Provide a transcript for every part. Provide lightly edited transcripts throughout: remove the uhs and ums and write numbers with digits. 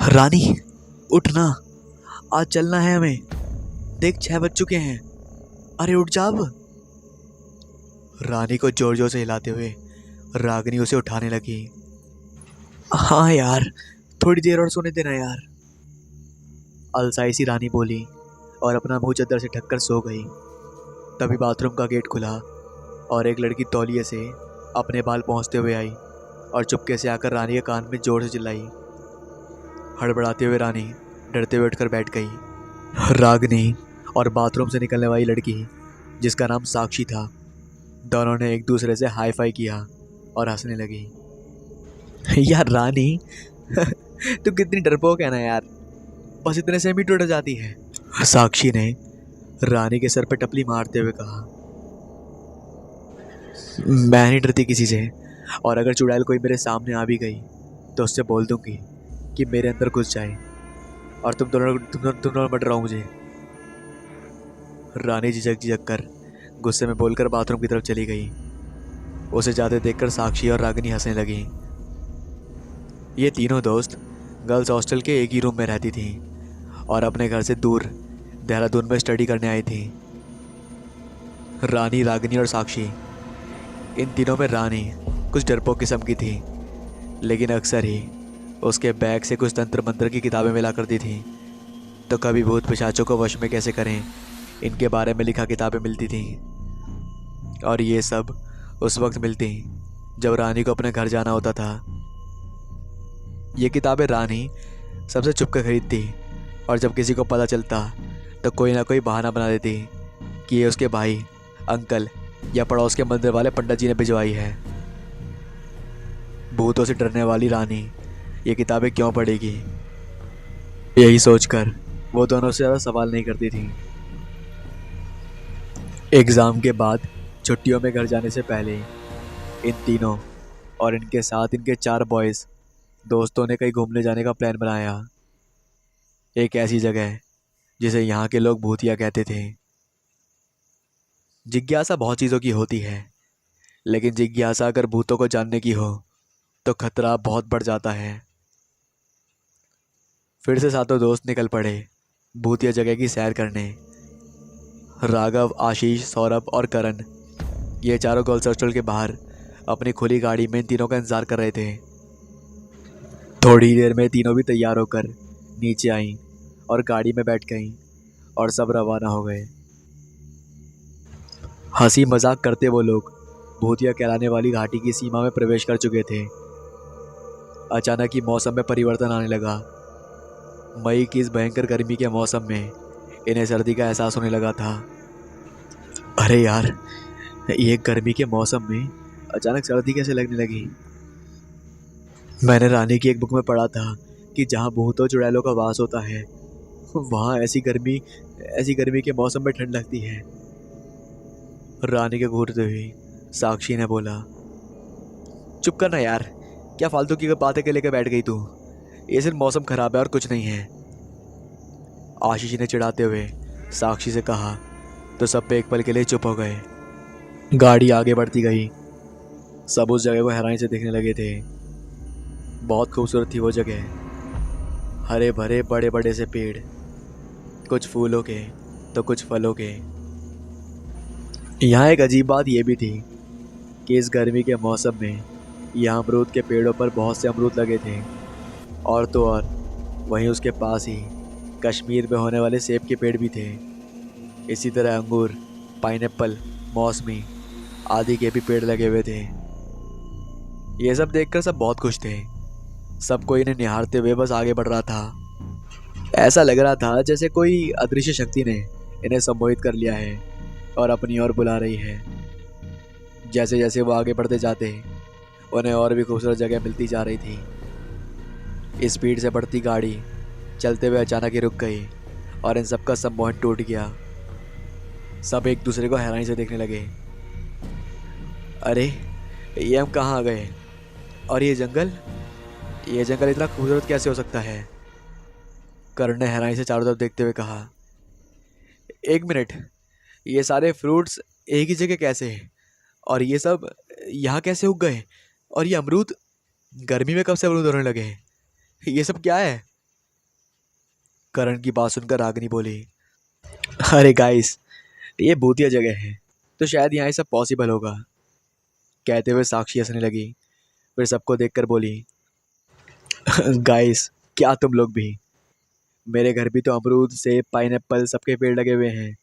रानी, उठना, आज चलना है हमें। देख 6 बज चुके हैं। अरे उठ जा अब। रानी को जोर जोर से हिलाते हुए रागिनी उसे उठाने लगी। हाँ यार, थोड़ी देर और सोने देना यार, अलसाई सी रानी बोली और अपना मुंह चद्दर से ढककर सो गई। तभी बाथरूम का गेट खुला और एक लड़की तौलिए से अपने बाल पहुँचते हुए आई और चुपके से आकर रानी के कान में जोर से चिल्लाई। हड़बड़ाते हुए रानी डरते हुए उठकर बैठ गई। रागिनी और बाथरूम से निकलने वाली लड़की, जिसका नाम साक्षी था, दोनों ने एक दूसरे से हाई फाई किया और हंसने लगी। यार रानी, तू कितनी डरपोक है ना यार, बस इतने से भी टूट जाती है, साक्षी ने रानी के सर पर टपली मारते हुए कहा। मैं नहीं डरती किसी से, और अगर चुड़ैल कोई मेरे सामने आ भी गई तो उससे बोल दूंगी कि मेरे अंदर घुस जाए, और तुम दोनों मत डराओ मुझे। रानी झिझक झिझक कर गुस्से में बोलकर बाथरूम की तरफ चली गई। उसे जाते देखकर साक्षी और रागिनी हंसने लगी। ये तीनों दोस्त गर्ल्स हॉस्टल के एक ही रूम में रहती थीं और अपने घर से दूर देहरादून में स्टडी करने आई थी। रानी, रागिनी और साक्षी, इन तीनों में रानी कुछ डरपोक किस्म की थी, लेकिन अक्सर ही उसके बैग से कुछ तंत्र मंत्र की किताबें मिला करती थी। तो कभी भूत पिशाचों को वश में कैसे करें, इनके बारे में लिखा किताबें मिलती थीं, और ये सब उस वक्त मिलती जब रानी को अपने घर जाना होता था। ये किताबें रानी सबसे छुप कर खरीदती, और जब किसी को पता चलता तो कोई ना कोई बहाना बना देती कि ये उसके भाई, अंकल या पड़ोस के मंदिर वाले पंडित जी ने भिजवाई है। भूतों से डरने वाली रानी ये किताबें क्यों पढ़ेगी, यही सोचकर वो दोनों से ज़्यादा सवाल नहीं करती थी। एग्ज़ाम के बाद छुट्टियों में घर जाने से पहले इन तीनों और इनके साथ इनके 4 बॉयज़ दोस्तों ने कहीं घूमने जाने का प्लान बनाया। एक ऐसी जगह जिसे यहाँ के लोग भूतिया कहते थे। जिज्ञासा बहुत चीज़ों की होती है, लेकिन जिज्ञासा अगर भूतों को जानने की हो तो खतरा बहुत बढ़ जाता है। फिर से सातों दोस्त निकल पड़े भूतिया जगह की सैर करने। राघव, आशीष, सौरभ और करण, ये चारों गर्ल्स हॉस्टल के बाहर अपनी खुली गाड़ी में इन तीनों का इंतजार कर रहे थे। थोड़ी देर में तीनों भी तैयार होकर नीचे आईं और गाड़ी में बैठ गईं और सब रवाना हो गए। हंसी मजाक करते वो लोग भूतिया कहलाने वाली घाटी की सीमा में प्रवेश कर चुके थे। अचानक ही मौसम में परिवर्तन आने लगा। मई की इस भयंकर गर्मी के मौसम में इन्हें सर्दी का एहसास होने लगा था। अरे यार, ये गर्मी के मौसम में अचानक सर्दी कैसे लगने लगी। मैंने रानी की एक बुक में पढ़ा था कि जहाँ भूतों चुड़ैलों का वास होता है, वहाँ ऐसी गर्मी के मौसम में ठंड लगती है। रानी के घूरते हुए साक्षी ने बोला। चुप करना यार, क्या फालतू की बातें के लेकर बैठ गई तू, ये सिर्फ मौसम खराब है और कुछ नहीं है, आशीष ने चिढ़ाते हुए साक्षी से कहा। तो सब पे एक पल के लिए चुप हो गए। गाड़ी आगे बढ़ती गई। सब उस जगह को हैरानी से देखने लगे थे। बहुत खूबसूरत थी वो जगह। हरे भरे बड़े बड़े से पेड़, कुछ फूलों के तो कुछ फलों के। यहाँ एक अजीब बात यह भी थी कि इस गर्मी के मौसम में यहाँ अमरूद के पेड़ों पर बहुत से अमरूद लगे थे, और तो और वहीं उसके पास ही कश्मीर में होने वाले सेब के पेड़ भी थे। इसी तरह अंगूर, पाइनएप्पल, मौसमी आदि के भी पेड़ लगे हुए थे। ये सब देखकर सब बहुत खुश थे। सबको इन्हें निहारते हुए बस आगे बढ़ रहा था। ऐसा लग रहा था जैसे कोई अदृश्य शक्ति ने इन्हें सम्मोहित कर लिया है और अपनी ओर बुला रही है। जैसे जैसे वो आगे बढ़ते जाते उन्हें और भी खूबसूरत जगह मिलती जा रही थी। स्पीड से बढ़ती गाड़ी चलते हुए अचानक ही रुक गई और इन सबका सम्मोहन टूट गया। सब एक दूसरे को हैरानी से देखने लगे। अरे, ये हम कहाँ आ गए, और ये जंगल इतना खूबसूरत कैसे हो सकता है। करण ने हैरानी से चारों तरफ देखते हुए कहा। एक मिनट, ये सारे फ्रूट्स एक ही जगह कैसे, और ये सब यहाँ कैसे उग गए, और ये अमरूद गर्मी में कब से अमरूद होने लगे, ये सब क्या है। करण की बात सुनकर रागिनी बोली, अरे गाइस, ये भूतिया जगह है तो शायद यहाँ ये सब पॉसिबल होगा। कहते हुए साक्षी हंसने लगी। फिर सबको देखकर बोली, गाइस, क्या तुम लोग भी? मेरे घर भी तो अमरूद सेब पाइनएप्पल सबके पेड़ लगे हुए हैं,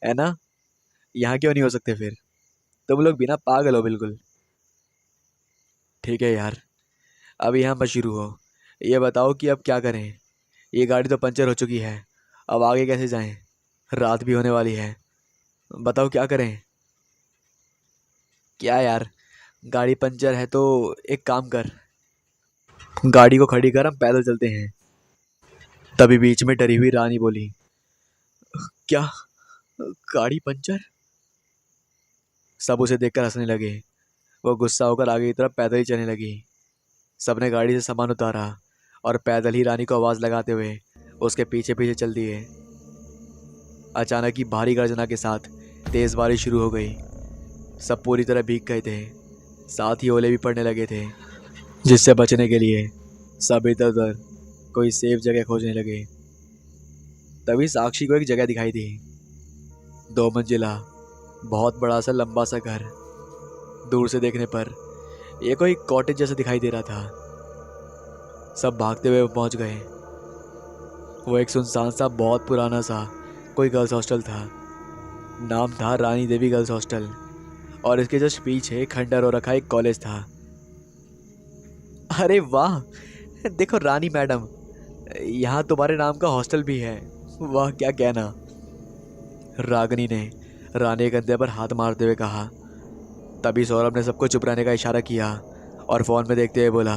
है ना? यहाँ क्यों नहीं हो सकते फिर? तुम लोग भी ना पागल हो बिल्कुल। ठीक है यार, अब यहाँ मत शुरू हो। ये बताओ कि अब क्या करें? ये गाड़ी तो पंचर हो चुकी है, अब आगे कैसे जाएं? रात भी होने वाली है, बताओ क्या करें? क्या यार, गाड़ी पंचर है तो एक काम कर, गाड़ी को खड़ी कर, हम पैदल चलते हैं। तभी बीच में डरी हुई रानी बोली, क्या, गाड़ी पंचर? सब उसे देखकर हंसने लगे। वो गुस्सा होकर आगे की तरफ पैदल ही चलने लगी। सबने गाड़ी से सामान उतारा और पैदल ही रानी को आवाज़ लगाते हुए उसके पीछे पीछे चल दिए। अचानक ही भारी गर्जना के साथ तेज़ बारिश शुरू हो गई। सब पूरी तरह भीग गए थे, साथ ही ओले भी पड़ने लगे थे, जिससे बचने के लिए सब इधर उधर कोई सेफ जगह खोजने लगे। तभी साक्षी को एक जगह दिखाई दी। 2 मंजिला बहुत बड़ा सा लंबा सा घर। दूर से देखने पर ये कोई कॉटेज जैसा दिखाई दे रहा था। सब भागते हुए पहुंच गए। वो एक सुनसान सा बहुत पुराना सा कोई गर्ल्स हॉस्टल था। नाम था रानी देवी गर्ल्स हॉस्टल, और इसके जस्ट पीछे खंडर हो रखा एक कॉलेज था। अरे वाह, देखो रानी मैडम, यहाँ तुम्हारे नाम का हॉस्टल भी है। वाह, क्या कहना। रागिनी ने रानी के कंधे पर हाथ मारते हुए कहा। तभी सौरभ ने सबको चुप रहने का इशारा किया और फ़ोन में देखते हुए बोला,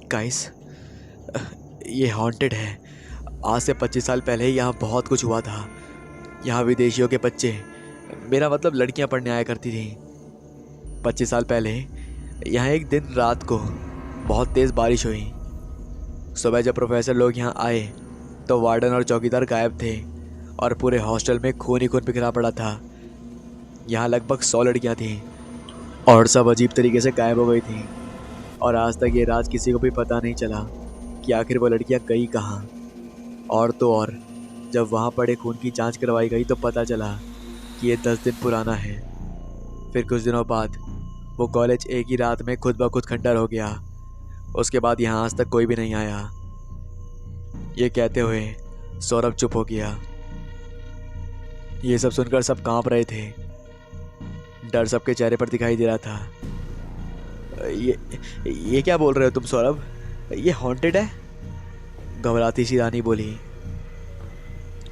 गाइस, ये हॉन्टेड है। आज से 25 साल पहले यहाँ बहुत कुछ हुआ था। यहाँ विदेशियों के बच्चे, मेरा मतलब लड़कियाँ पढ़ने आया करती थी। 25 साल पहले यहाँ एक दिन रात को बहुत तेज़ बारिश हुई। सुबह जब प्रोफेसर लोग यहाँ आए तो वार्डन और चौकीदार गायब थे और पूरे हॉस्टल में खून ही खून बिखरा पड़ा था। यहाँ लगभग 100 लड़कियाँ थीं और सब अजीब तरीके से गायब हो गई थीं, और आज तक ये राज किसी को भी पता नहीं चला कि आखिर वो लड़कियाँ गई कहाँ। और तो और, जब वहाँ पड़े खून की जांच करवाई गई तो पता चला कि ये 10 दिन पुराना है। फिर कुछ दिनों बाद वो कॉलेज एक ही रात में खुद ब खुद खंडर हो गया। उसके बाद यहाँ आज तक कोई भी नहीं आया। ये कहते हुए सौरभ चुप हो गया। ये सब सुनकर सब कांप रहे थे। डर सबके चेहरे पर दिखाई दे रहा था। ये क्या बोल रहे हो तुम सौरभ? ये हॉन्टेड है? घबराती सी रानी बोली।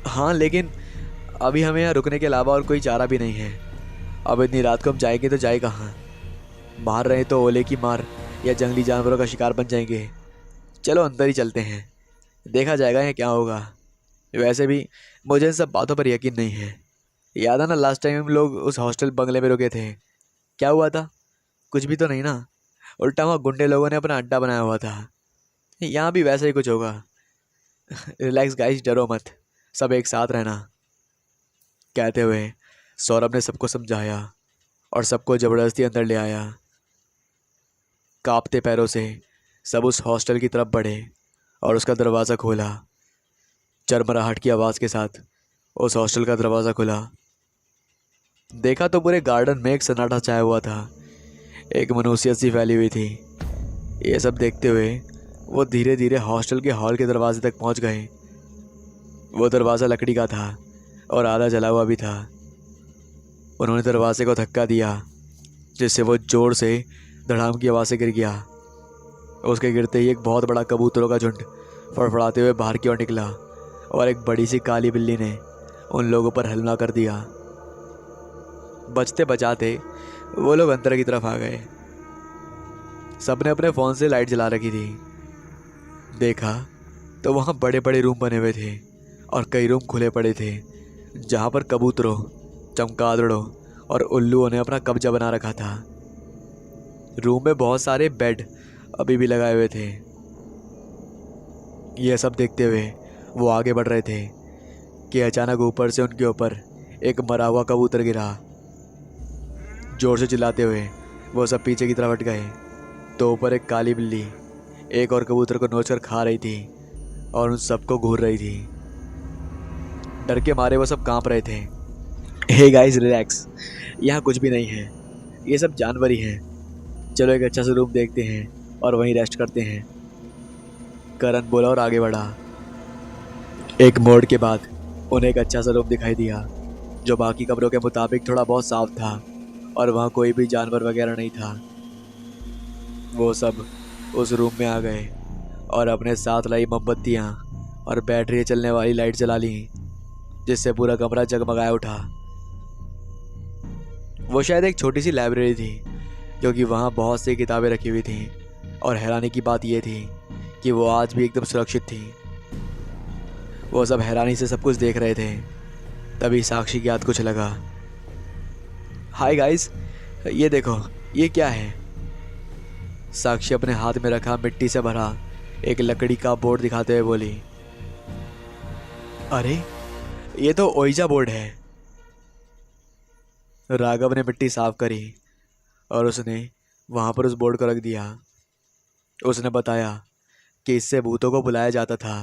हाँ, लेकिन अभी हमें यहाँ रुकने के अलावा और कोई चारा भी नहीं है। अब इतनी रात को हम जाएंगे तो जाए कहाँ? बाहर रहे तो ओले की मार या जंगली जानवरों का शिकार बन जाएंगे। चलो अंदर ही चलते हैं, देखा जाएगा यहाँ क्या होगा। वैसे भी मुझे इन सब बातों पर यकीन नहीं है। याद है ना लास्ट टाइम हम लोग उस हॉस्टल बंगले में रुके थे? क्या हुआ था? कुछ भी तो नहीं ना? उल्टा वहाँ गुंडे लोगों ने अपना अड्डा बनाया हुआ था। यहाँ भी वैसा ही कुछ होगा। रिलैक्स गाइस, डरो मत, सब एक साथ रहना। कहते हुए सौरभ ने सबको समझाया और सबको ज़बरदस्ती अंदर ले आया। कांपते पैरों से सब उस हॉस्टल की तरफ बढ़े और उसका दरवाज़ा खोला। चरमराहट की आवाज़ के साथ उस हॉस्टल का दरवाज़ा खुला। देखा तो पूरे गार्डन में एक सन्नाटा छाया हुआ था। एक मनुष्यत सी फैली हुई थी। ये सब देखते हुए वो धीरे धीरे हॉस्टल के हॉल के दरवाजे तक पहुंच गए। वो दरवाज़ा लकड़ी का था और आधा जला हुआ भी था। उन्होंने दरवाजे को धक्का दिया, जिससे वो ज़ोर से धड़ाम की आवाज़ से गिर गया। उसके गिरते ही एक बहुत बड़ा कबूतरों का झुंड फड़फड़ाते हुए बाहर की ओर निकला और एक बड़ी सी काली बिल्ली ने उन लोगों पर हमला कर दिया। बचते बचाते वो लोग अंदर की तरफ आ गए। सबने अपने फ़ोन से लाइट जला रखी थी। देखा तो वहाँ बड़े बड़े रूम बने हुए थे और कई रूम खुले पड़े थे, जहाँ पर कबूतरों, चमगादड़ों और उल्लुओं ने अपना कब्जा बना रखा था। रूम में बहुत सारे बेड अभी भी लगाए हुए थे। यह सब देखते हुए वो आगे बढ़ रहे थे कि अचानक ऊपर से उनके ऊपर एक मरा हुआ कबूतर गिरा। जोर से चिल्लाते हुए वो सब पीछे की तरफ हट गए तो ऊपर एक काली बिल्ली एक और कबूतर को नोच कर खा रही थी। और उन सबको घूर रही थी। डर के मारे वो सब कांप रहे थे। हे गाइस रिलैक्स, यहाँ कुछ भी नहीं है, ये सब जानवर ही हैं। चलो एक अच्छा सा रूम देखते हैं और वहीं रेस्ट करते हैं, करण बोला और आगे बढ़ा। एक मोड़ के बाद उन्हें एक अच्छा सा रूम दिखाई दिया जो बाकी कमरों के मुताबिक थोड़ा बहुत साफ था और वहाँ कोई भी जानवर वगैरह नहीं था। वो सब उस रूम में आ गए और अपने साथ लाई मोमबत्तियाँ और बैटरी चलने वाली लाइट जला ली, जिससे पूरा कमरा जगमगाया उठा। वो शायद एक छोटी सी लाइब्रेरी थी, क्योंकि वहाँ बहुत सी किताबें रखी हुई थीं और हैरानी की बात यह थी कि वो आज भी एकदम सुरक्षित थी। वो सब हैरानी से सब कुछ देख रहे थे। तभी साक्षी के हाथ कुछ लगा। हाय गाइस, ये देखो, ये क्या है? साक्षी अपने हाथ में रखा मिट्टी से भरा एक लकड़ी का बोर्ड दिखाते हुए बोली, अरे ये तो ओइजा बोर्ड है। राघव ने मिट्टी साफ करी और उसने वहां पर उस बोर्ड को रख दिया। उसने बताया कि इससे भूतों को बुलाया जाता था।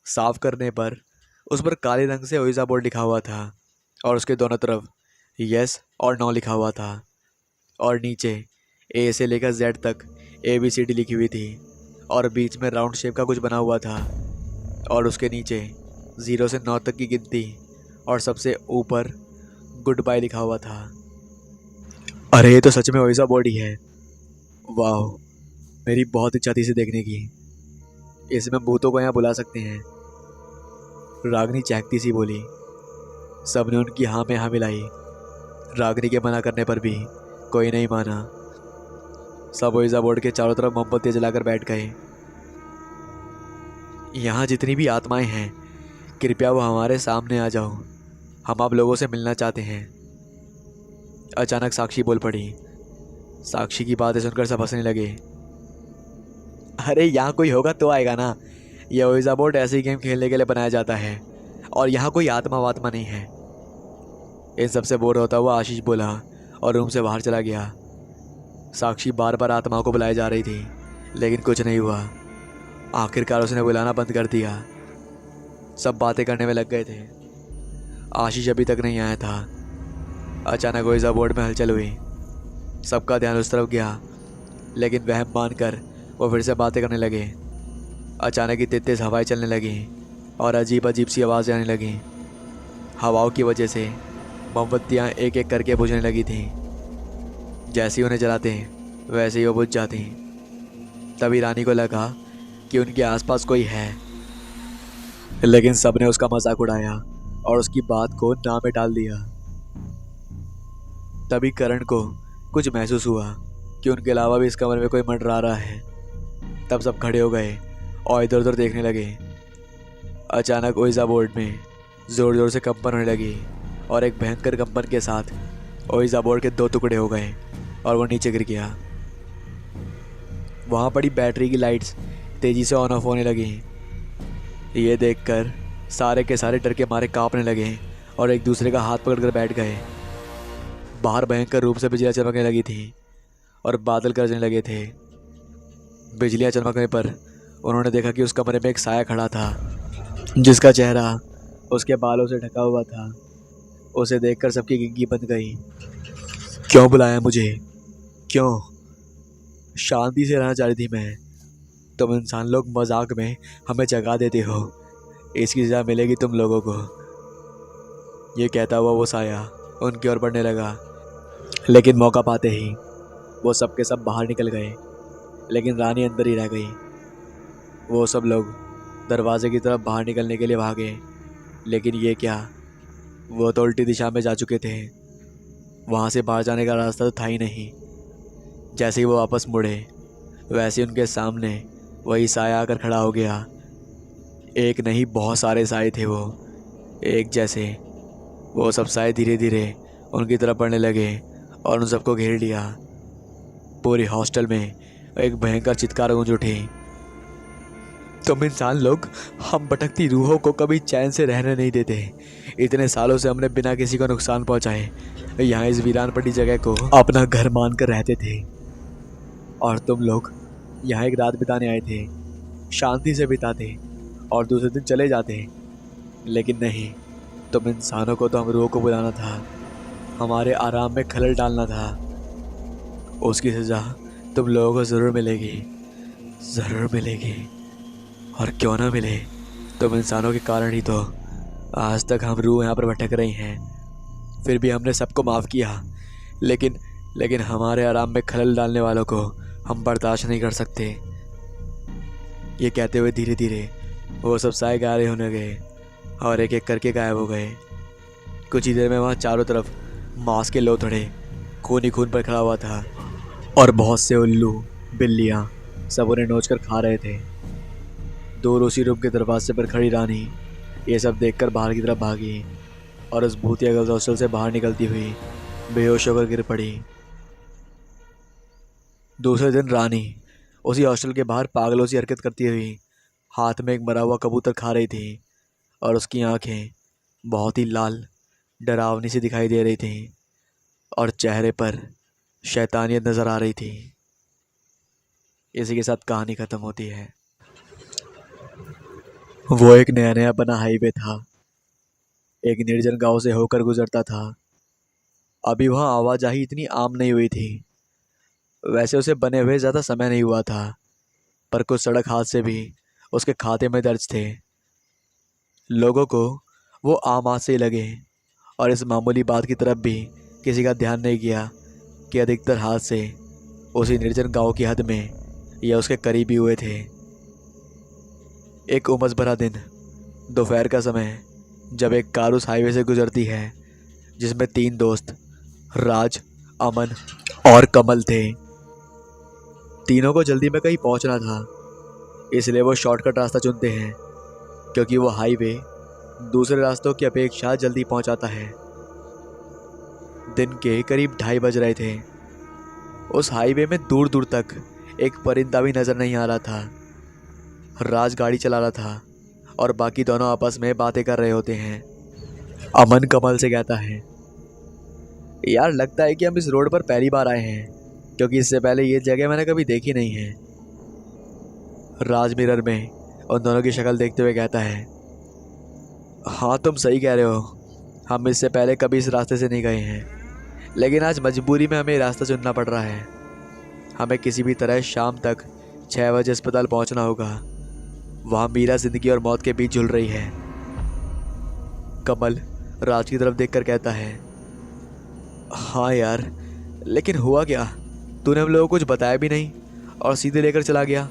साफ करने पर उस पर काले रंग से ओइजा बोर्ड लिखा हुआ था और उसके दोनों तरफ यस और नो लिखा हुआ था और नीचे ए से लेकर जेड तक ABCD लिखी हुई थी और बीच में राउंड शेप का कुछ बना हुआ था और उसके नीचे 0 से 9 तक की गिनती और सबसे ऊपर गुड बाय लिखा हुआ था। अरे ये तो सच में ओइजा बोर्ड ही है। वाह, मेरी बहुत इच्छा थी इसे देखने की। इसमें भूतों को यहाँ बुला सकते हैं, रागनी चहकती सी बोली। सबने उनकी हाँ में हाँ मिलाई। रागनी के मना करने पर भी कोई नहीं माना। सब ओइजा बोर्ड के चारों तरफ मोमबत्ती जलाकर बैठ गए। यहाँ जितनी भी आत्माएं हैं, कृपया वो हमारे सामने आ जाओ, हम आप लोगों से मिलना चाहते हैं। अचानक साक्षी बोल पड़ी। साक्षी की बातें सुनकर सब हंसने लगे। अरे यहाँ कोई होगा तो आएगा ना, ये ओइजा बोर्ड ऐसे ही गेम खेलने के लिए बनाया जाता है और यहाँ कोई आत्मा वात्मा नहीं है। इन सबसे बोर होता हुआ आशीष बोला और रूम से बाहर चला गया। साक्षी बार बार आत्माओं को बुलाई जा रही थी, लेकिन कुछ नहीं हुआ। आखिरकार उसने बुलाना बंद कर दिया। सब बातें करने में लग गए थे। आशीष अभी तक नहीं आया था। अचानक ओइजा बोर्ड में हलचल हुई। सबका ध्यान उस तरफ गया, लेकिन वहम मानकर वो फिर से बातें करने लगे। अचानक ही तेज तेज हवाएं चलने लगी और अजीब अजीब सी आवाज़ें आने लगीं। हवाओं की वजह से मोमबत्तियाँ एक एक करके बुझने लगी थीं। जैसे ही उन्हें जलाते वैसे ही वो बुझ जाती। तभी रानी को लगा कि उनके आसपास कोई है, लेकिन सबने उसका मजाक उड़ाया और उसकी बात को ना में डाल दिया। तभी करण को कुछ महसूस हुआ कि उनके अलावा भी इस कमरे में कोई मंडरा रहा है। तब सब खड़े हो गए और इधर उधर देखने लगे। अचानक ओइजा बोर्ड में ज़ोर ज़ोर से कंपन होने लगी और एक भयंकर कंपन के साथ ओइजा बोर्ड के 2 टुकड़े हो गए और वो नीचे गिर गया। वहाँ पड़ी बैटरी की लाइट्स तेज़ी से ऑन ऑफ होने लगी। ये देखकर सारे के सारे डर के मारे कांपने लगे और एक दूसरे का हाथ पकड़कर बैठ गए। बाहर भयंकर रूप से बिजलियाँ चमकने लगी थी और बादल गरजने लगे थे। बिजलियाँ चमकने पर उन्होंने देखा कि उस कमरे में एक साया खड़ा था, जिसका चेहरा उसके बालों से ढका हुआ था। उसे देखकर सबकी गिग्गी बंध गई। क्यों बुलाया मुझे? क्यों? शांति से रहना चाह रही थी मैं। तुम इंसान लोग मजाक में हमें जगा देते हो, इसकी सजा मिलेगी तुम लोगों को। ये कहता हुआ वो साया उनकी ओर बढ़ने लगा, लेकिन मौका पाते ही वो सब के सब बाहर निकल गए, लेकिन रानी अंदर ही रह गई। वो सब लोग दरवाजे की तरफ बाहर निकलने के लिए भागे, लेकिन ये क्या, वो तो उल्टी दिशा में जा चुके थे। वहाँ से बाहर जाने का रास्ता तो था ही नहीं। जैसे ही वो वापस मुड़े, वैसे ही उनके सामने वही साया आकर खड़ा हो गया। एक नहीं, बहुत सारे साए थे वो, एक जैसे। वो सब साए धीरे धीरे उनकी तरफ बढ़ने लगे और उन सबको घेर लिया। पूरी हॉस्टल में एक भयंकर चित्कार गूंज उठी। तुम इंसान लोग हम भटकती रूहों को कभी चैन से रहने नहीं देते। इतने सालों से हमने बिना किसी को नुकसान पहुंचाए यहाँ इस वीरान पड़ी जगह को अपना घर मानकर रहते थे, और तुम लोग यहाँ एक रात बिताने आए थे। शांति से बिताते और दूसरे दिन चले जाते। लेकिन नहीं, तुम इंसानों को तो हम रूह को बुलाना था, हमारे आराम में खलल डालना था। उसकी सजा तुम लोगों को ज़रूर मिलेगी, ज़रूर मिलेगी। और क्यों ना मिले, तुम इंसानों के कारण ही तो आज तक हम रूह यहाँ पर भटक रही हैं। फिर भी हमने सबको माफ़ किया, लेकिन लेकिन हमारे आराम में खलल डालने वालों को हम बर्दाश्त नहीं कर सकते। ये कहते हुए धीरे धीरे वो सब साए गायब होने गए और एक एक करके गायब हो गए। कुछ ही देर में वहाँ चारों तरफ मांस के लोथड़े खून ही खून पर खड़ा हुआ था और बहुत से उल्लू बिल्लियाँ सब उन्हें नोच कर खा रहे थे। दूर उसी रूम के दरवाजे पर खड़ी रानी ये सब देखकर बाहर की तरफ भागी और उस भूतिया गर्ल्स हॉस्टल से बाहर निकलती हुई बेहोश होकर गिर पड़ी। दूसरे दिन रानी उसी हॉस्टल के बाहर पागलों सी हरकत करती हुई हाथ में एक मरा हुआ कबूतर खा रही थी और उसकी आंखें बहुत ही लाल डरावनी सी दिखाई दे रही थीं और चेहरे पर शैतानियत नज़र आ रही थी। इसी के साथ कहानी ख़त्म होती है। वो एक नया नया बना हाईवे था, एक निर्जन गांव से होकर गुजरता था। अभी वहाँ आवाजाही इतनी आम नहीं हुई थी। वैसे उसे बने हुए ज़्यादा समय नहीं हुआ था, पर कुछ सड़क हादसे भी उसके खाते में दर्ज थे। लोगों को वो आम हादसे ही लगे और इस मामूली बात की तरफ भी किसी का ध्यान नहीं किया कि अधिकतर हादसे उसी निर्जन गांव की हद में या उसके करीब ही हुए थे। एक उमस भरा दिन, दोपहर का समय, जब एक कार उस हाईवे से गुजरती है जिसमें 3 दोस्त राज, अमन और कमल थे। तीनों को जल्दी में कहीं पहुंचना था, इसलिए वो शॉर्टकट रास्ता चुनते हैं क्योंकि वो हाईवे दूसरे रास्तों की अपेक्षा जल्दी पहुंचाता है। दिन के करीब 2:30 बज रहे थे। उस हाईवे में दूर दूर तक एक परिंदा भी नजर नहीं आ रहा था। राज गाड़ी चला रहा था और बाकी दोनों आपस में बातें कर रहे होते हैं। अमन कमल से कहता है, यार लगता है कि हम इस रोड पर पहली बार आए हैं, क्योंकि इससे पहले ये जगह मैंने कभी देखी नहीं है। राज मिरर में उन दोनों की शक्ल देखते हुए कहता है, हाँ तुम सही कह रहे हो, हम इससे पहले कभी इस रास्ते से नहीं गए हैं, लेकिन आज मजबूरी में हमें ये रास्ता चुनना पड़ रहा है। हमें किसी भी तरह शाम तक 6 बजे अस्पताल पहुंचना होगा। वहाँ मीरा जिंदगी और मौत के बीच झूल रही है। कमल राज की तरफ देखकर कहता है, हाँ यार, लेकिन हुआ क्या? तूने हम लोगों को कुछ बताया भी नहीं और सीधे लेकर चला गया।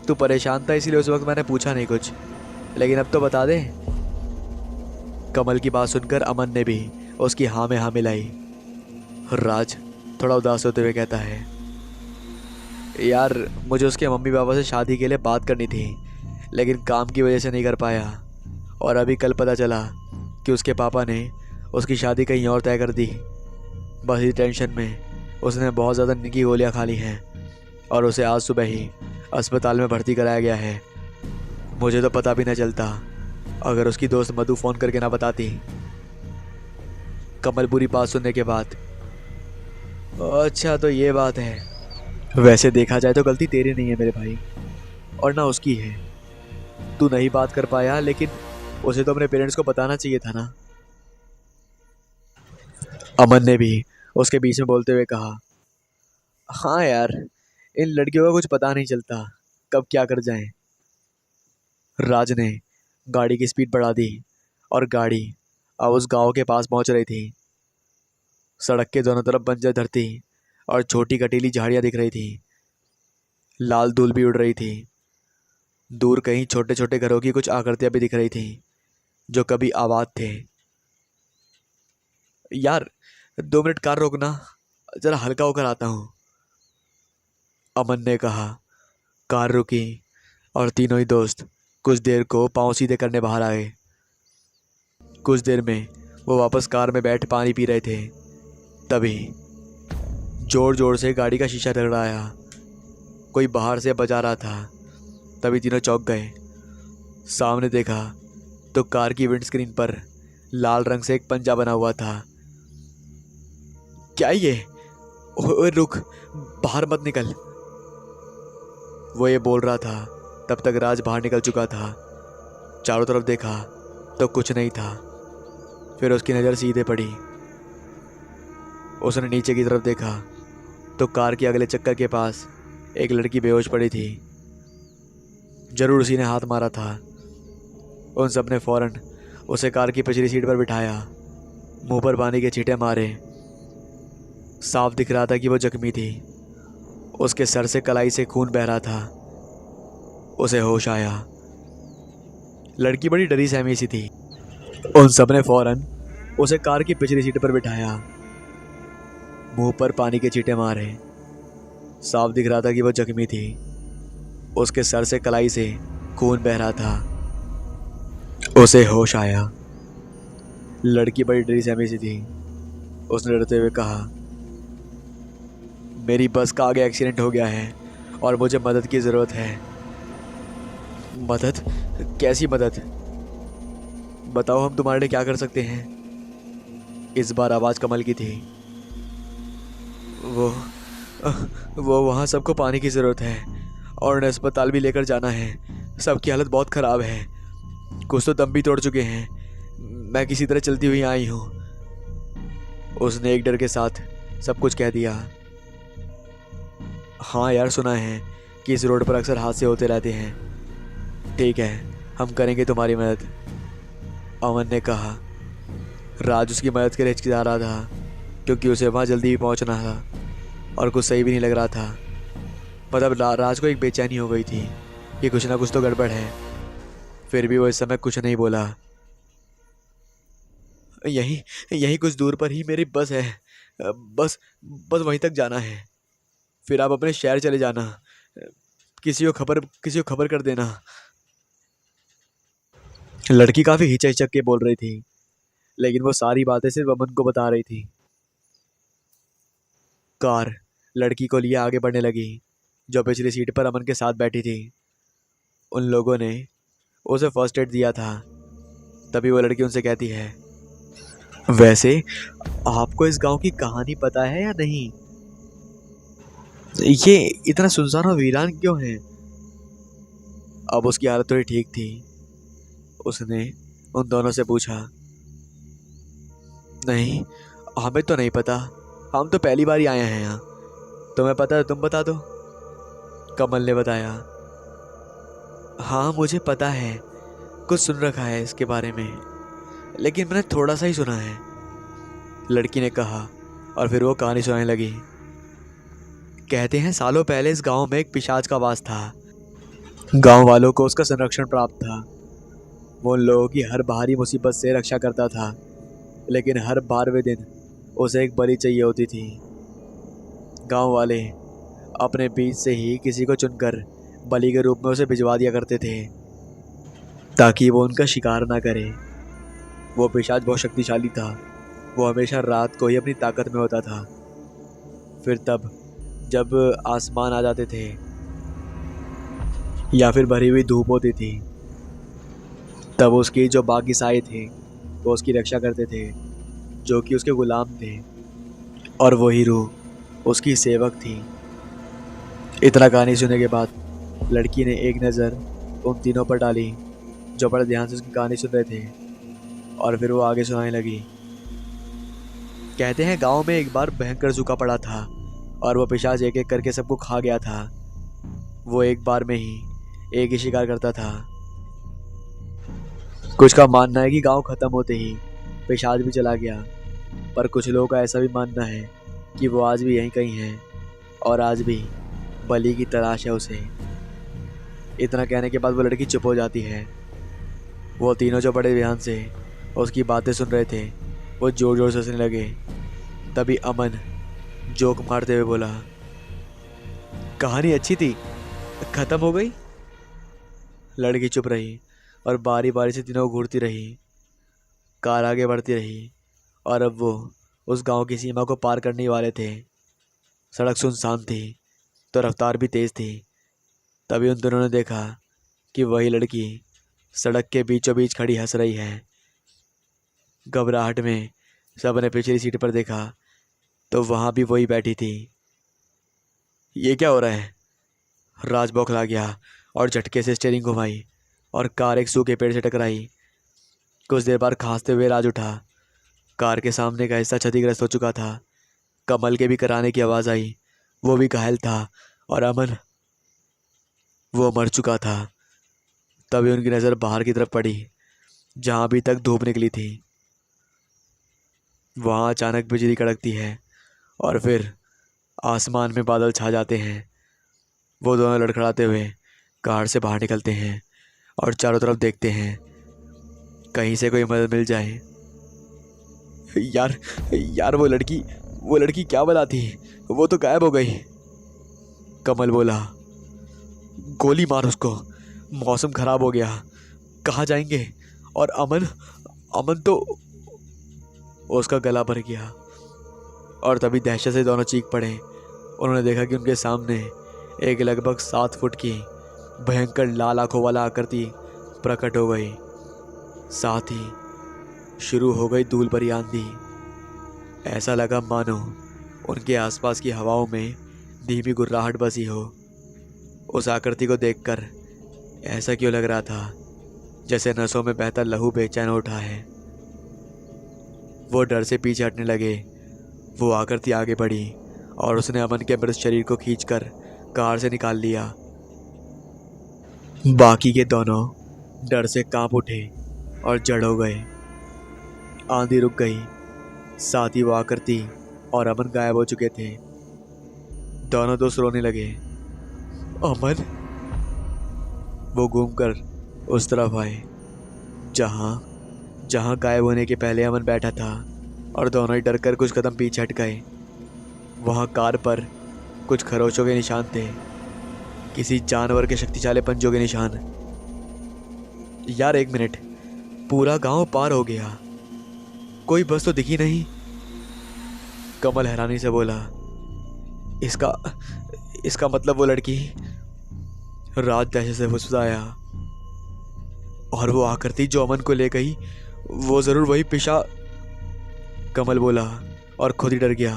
तू परेशान था इसीलिए उस वक्त मैंने पूछा नहीं कुछ, लेकिन अब तो बता दे। कमल की बात सुनकर अमन ने भी उसकी हाँ में हाँ मिलाई। राज थोड़ा उदास होते हुए कहता है, यार मुझे उसके मम्मी पापा से शादी के लिए बात करनी थी, लेकिन काम की वजह से नहीं कर पाया। और अभी कल पता चला कि उसके पापा ने उसकी शादी कहीं और तय कर दी। बस इस टेंशन में उसने बहुत ज़्यादा नींद की गोलियाँ खा ली हैं और उसे आज सुबह ही अस्पताल में भर्ती कराया गया है। मुझे तो पता भी न चलता अगर उसकी दोस्त मधु फ़ोन करके ना बताती। कमल बुरी बात सुनने के बाद, अच्छा तो ये बात है। वैसे देखा जाए तो गलती तेरी नहीं है मेरे भाई, और ना उसकी है। तू नहीं बात कर पाया, लेकिन उसे तो अपने पेरेंट्स को बताना चाहिए था ना। अमन ने भी उसके बीच में बोलते हुए कहा, हाँ यार, इन लड़कियों का कुछ पता नहीं चलता कब क्या कर जाएं। राज ने गाड़ी की स्पीड बढ़ा दी और गाड़ी अब उस गांव के पास पहुंच रही थी। सड़क के दोनों तरफ बंजर धरती और छोटी कटीली झाड़ियां दिख रही थी। लाल धूल भी उड़ रही थी। दूर कहीं छोटे छोटे घरों की कुछ आकृतियां भी दिख रही थी जो कभी आबाद थे। यार 2 मिनट कार रोकना, जरा हल्का होकर आता हूँ, अमन ने कहा। कार रुकी और तीनों ही दोस्त कुछ देर को पांव सीधे करने बाहर आए। कुछ देर में वो वापस कार में बैठ पानी पी रहे थे। तभी जोर जोर से गाड़ी का शीशा टकराया। कोई बाहर से बजा रहा था। तभी तीनों चौंक गए। सामने देखा तो कार की विंडस्क्रीन पर लाल रंग से एक पंजा बना हुआ था। क्या ये? ओए रुक, बाहर मत निकल, वो ये बोल रहा था तब तक राज बाहर निकल चुका था। चारों तरफ देखा तो कुछ नहीं था। फिर उसकी नज़र सीधे पड़ी। उसने नीचे की तरफ देखा तो कार के अगले चक्कर के पास एक लड़की बेहोश पड़ी थी। जरूर उसी ने हाथ मारा था। उन सब ने फौरन उसे कार की पिछली सीट पर बिठाया, मुंह पर पानी के छींटे मारे। साफ दिख रहा था कि वो जख्मी थी। उसके सर से कलाई से खून बह रहा था। उसे होश आया। लड़की बड़ी डरी सहमी सी थी। उन सब ने फौरन उसे कार की पिछली सीट पर बिठाया, मुंह पर पानी के छींटे मारे। साफ दिख रहा था कि वो जख्मी थी। उसके सर से कलाई से खून बह रहा था। उसे होश आया। लड़की बड़ी डरी सहमी सी थी। उसने डरते हुए कहा, मेरी बस का आगे एक्सीडेंट हो गया है और मुझे मदद की ज़रूरत है। मदद? कैसी मदद? बताओ, हम तुम्हारे लिए क्या कर सकते हैं। इस बार आवाज़ कमल की थी। वो वो वहाँ सबको पानी की ज़रूरत है और उन्हें अस्पताल भी लेकर जाना है। सबकी हालत बहुत ख़राब है। कुछ तो दम भी तोड़ चुके हैं। मैं किसी तरह चलती हुई आई हूँ। उसने एक डर के साथ सब कुछ कह दिया। हाँ यार, सुना है कि इस रोड पर अक्सर हादसे होते रहते हैं। ठीक है, हम करेंगे तुम्हारी मदद, अमन ने कहा। राज उसकी मदद के लिए हिचकिचा रहा था क्योंकि उसे वहाँ जल्दी भी पहुँचना था और कुछ सही भी नहीं लग रहा था। मतलब राज को एक बेचैनी हो गई थी कि कुछ ना कुछ तो गड़बड़ है। फिर भी वो इस समय कुछ नहीं बोला। यहीं यहीं कुछ दूर पर ही मेरी बस है। बस बस वहीं तक जाना है। फिर आप अपने शहर चले जाना। किसी को खबर कर देना। लड़की काफ़ी हिचक हिचक के बोल रही थी, लेकिन वो सारी बातें सिर्फ अमन को बता रही थी। कार लड़की को लिए आगे बढ़ने लगी, जो पिछली सीट पर अमन के साथ बैठी थी। उन लोगों ने उसे फर्स्ट एड दिया था। तभी वो लड़की उनसे कहती है, वैसे आपको इस गांव की कहानी पता है या नहीं? ये इतना सुनसान और वीरान क्यों है? अब उसकी हालत थोड़ी ठीक थी। उसने उन दोनों से पूछा, नहीं, हमें तो नहीं पता। हम तो पहली बार ही आए हैं यहाँ। तुम्हें पता है, तुम बता दो, कमल ने बताया। हाँ, मुझे पता है, कुछ सुन रखा है इसके बारे में, लेकिन मैंने थोड़ा सा ही सुना है, लड़की ने कहा। और फिर वो कहानी सुनाने लगी। कहते हैं सालों पहले इस गांव में एक पिशाच का वास था। गांव वालों को उसका संरक्षण प्राप्त था। वो उन लोगों की हर भारी मुसीबत से रक्षा करता था, लेकिन हर 12वें दिन उसे एक बलि चाहिए होती थी। गांव वाले अपने बीच से ही किसी को चुनकर बलि के रूप में उसे भिजवा दिया करते थे, ताकि वो उनका शिकार ना करे। वो पिशाच बहुत शक्तिशाली था। वो हमेशा रात को ही अपनी ताकत में होता था। फिर तब जब आसमान आ जाते थे या फिर भरी हुई धूप होती थी, तब उसकी जो बाकी साए थे वो उसकी रक्षा करते थे, जो कि उसके गुलाम थे, और वही रूह उसकी सेवक थी। इतना कहानी सुनने के बाद लड़की ने एक नज़र उन तीनों पर डाली, जो बड़े ध्यान से उसकी कहानी सुन रहे थे, और फिर वो आगे सुनाने लगी। कहते हैं गांव में एक बार भयंकर सूखा पड़ा था और वो पिशाच एक एक करके सबको खा गया था। वो एक बार में ही एक ही शिकार करता था। कुछ का मानना है कि गांव खत्म होते ही पिशाच भी चला गया, पर कुछ लोगों का ऐसा भी मानना है कि वो आज भी यहीं कहीं है और आज भी बलि की तलाश है उसे। इतना कहने के बाद वो लड़की चुप हो जाती है। वो तीनों जो बड़े ध्यान से उसकी बातें सुन रहे थे, वो जोर जोर से हंसने लगे। तभी अमन जोक मारते हुए बोला, कहानी अच्छी थी, खत्म हो गई? लड़की चुप रही और बारी बारी से तीनों घूरती रही। कार आगे बढ़ती रही और अब वो उस गांव की सीमा को पार करने वाले थे। सड़क सुनसान थी तो रफ्तार भी तेज थी। तभी उन दोनों ने देखा कि वही लड़की सड़क के बीचों बीच खड़ी हंस रही है। घबराहट में सब ने पिछली सीट पर देखा तो वहाँ भी वही बैठी थी। ये क्या हो रहा है? राज बौखला गया और झटके से स्टीयरिंग घुमाई और कार एक सूखे पेड़ से टकराई। कुछ देर बाद खांसते हुए राज उठा। कार के सामने का हिस्सा क्षतिग्रस्त हो चुका था। कमल के भी कराने की आवाज़ आई। वो भी घायल था। और अमन, वो मर चुका था। तभी उनकी नज़र बाहर की तरफ पड़ी, जहाँ अभी तक धूप निकली थी। वहाँ अचानक बिजली कड़कती है और फिर आसमान में बादल छा जाते हैं। वो दोनों लड़खड़ाते हुए कार से बाहर निकलते हैं और चारों तरफ देखते हैं, कहीं से कोई मदद मिल जाए। यार यार, वो लड़की क्या बला थी, वो तो गायब हो गई। कमल बोला। गोली मार उसको, मौसम खराब हो गया, कहाँ जाएंगे। और अमन, अमन तो। उसका गला भर गया और तभी दहशत से दोनों चीख पड़े। उन्होंने देखा कि उनके सामने एक लगभग 7 फुट की भयंकर लाल आंखों वाला आकृति प्रकट हो गई। साथ ही शुरू हो गई धूल भरी आंधी। ऐसा लगा मानो उनके आसपास की हवाओं में धीमी गुर्राहट बसी हो। उस आकृति को देखकर ऐसा क्यों लग रहा था जैसे नसों में बहता लहू बेचैन उठा है। वो डर से पीछे हटने लगे। वो आकृति आगे बढ़ी और उसने अमन के मृत शरीर को खींचकर कार से निकाल लिया। बाकी के दोनों डर से कांप उठे और जड़ हो गए। आंधी रुक गई, साथ ही वो आकृति और अमन गायब हो चुके थे। दोनों दोस्त रोने लगे। अमन। वो घूमकर उस तरफ आए जहाँ जहाँ गायब होने के पहले अमन बैठा था और दोनों ही डर कर कुछ कदम पीछे हट गए। वहाँ कार पर कुछ खरोचों के निशान थे, किसी जानवर के शक्तिशाली पंजों के निशान। यार एक मिनट, पूरा गांव पार हो गया, कोई बस तो दिखी नहीं। कमल हैरानी से बोला। इसका इसका मतलब वो लड़की। राज दहशत से फुसफुसाया। और वो आकृति जो अमन को ले गई, वो जरूर वही पिशा। कमल बोला और खुद ही डर गया।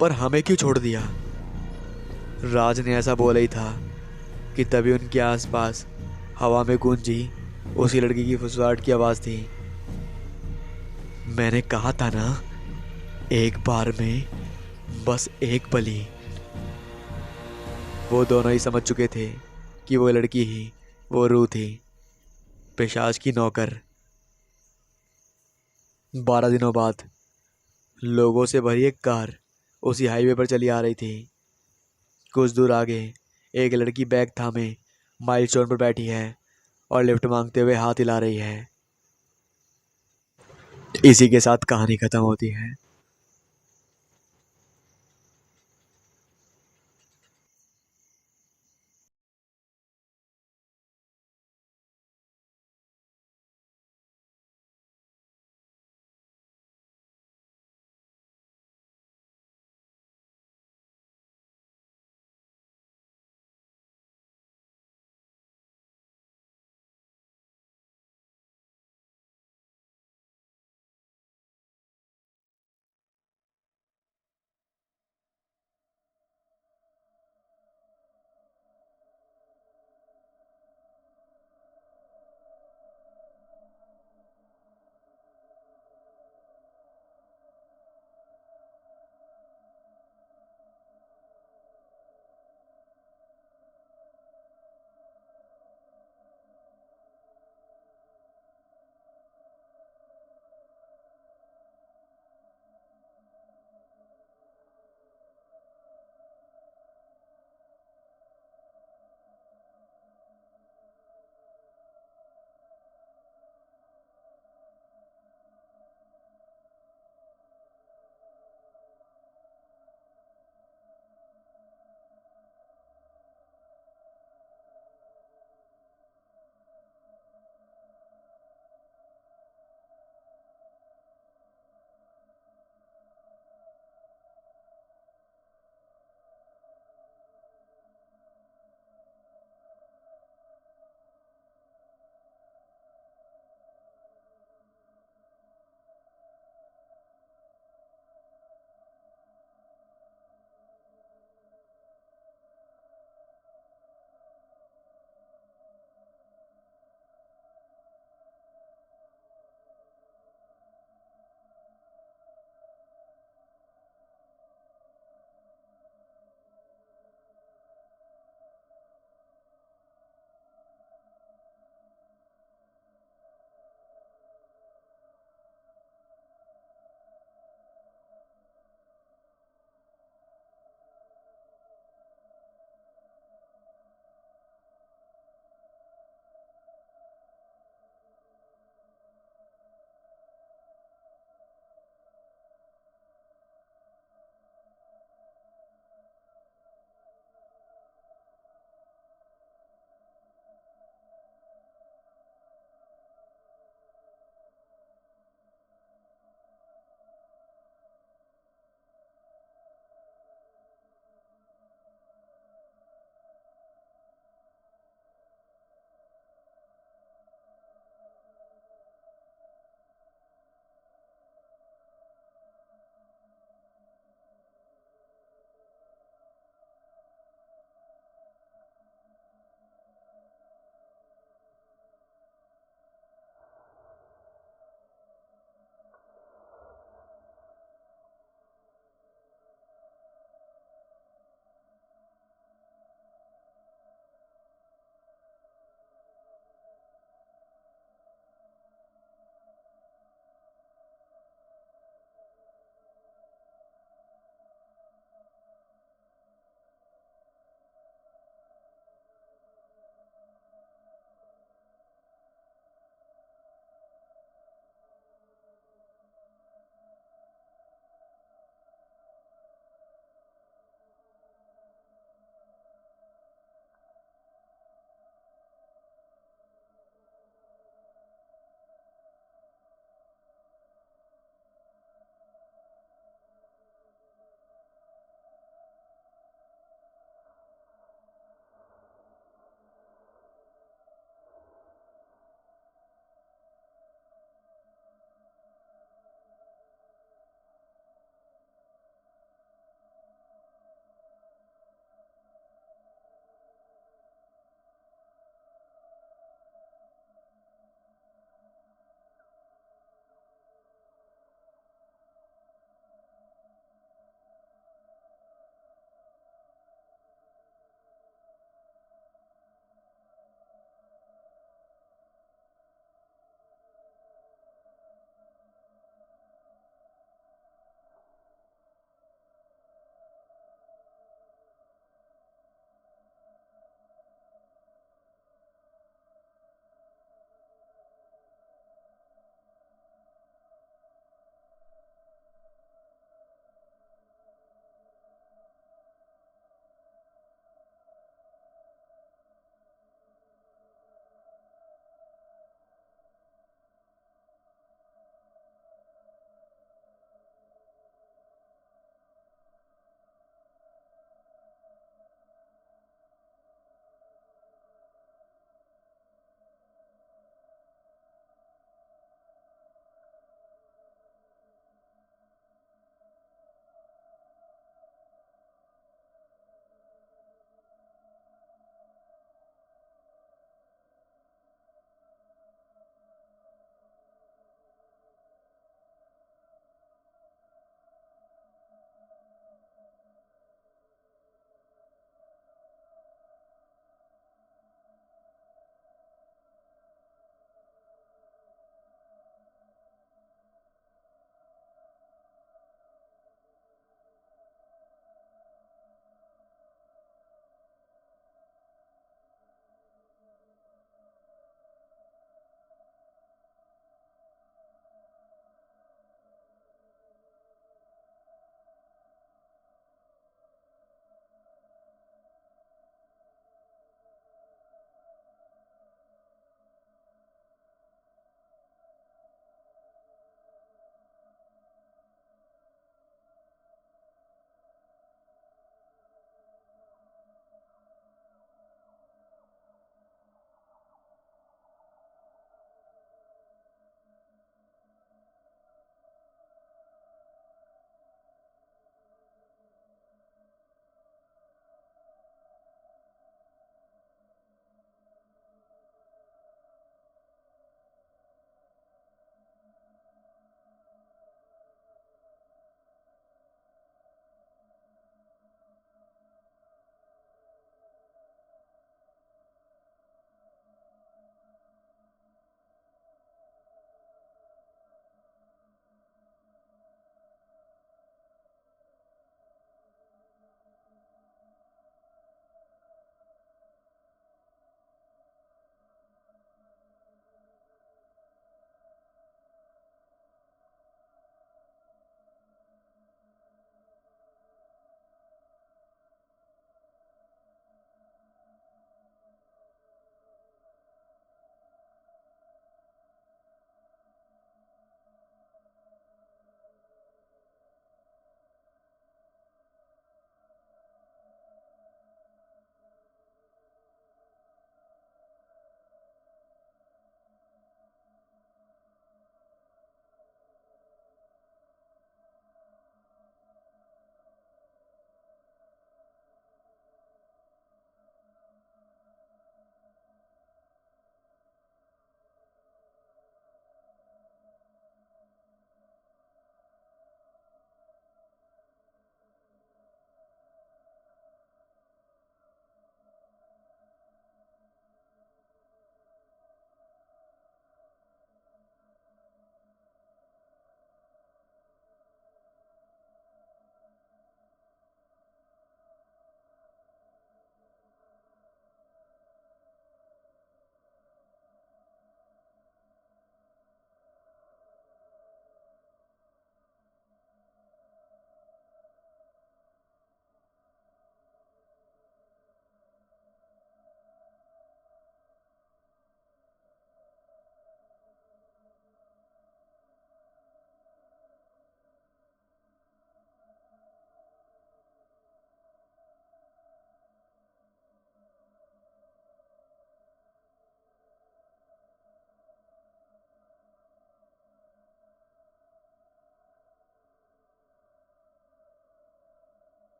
पर हमें क्यों छोड़ दिया। राज ने ऐसा बोला ही था कि तभी उनके आसपास हवा में गूंजी उसी लड़की की फुसफुसाहट की आवाज थी। मैंने कहा था ना, एक बार में बस एक बलि। वो दोनों ही समझ चुके थे कि वो लड़की ही वो रूह थी, पिशाच की नौकर। 12 दिनों बाद लोगों से भरी एक कार उसी हाईवे पर चली आ रही थी। कुछ दूर आगे एक लड़की बैग थामे माइलस्टोन पर बैठी है और लिफ्ट मांगते हुए हाथ हिला रही है। इसी के साथ कहानी खत्म होती है।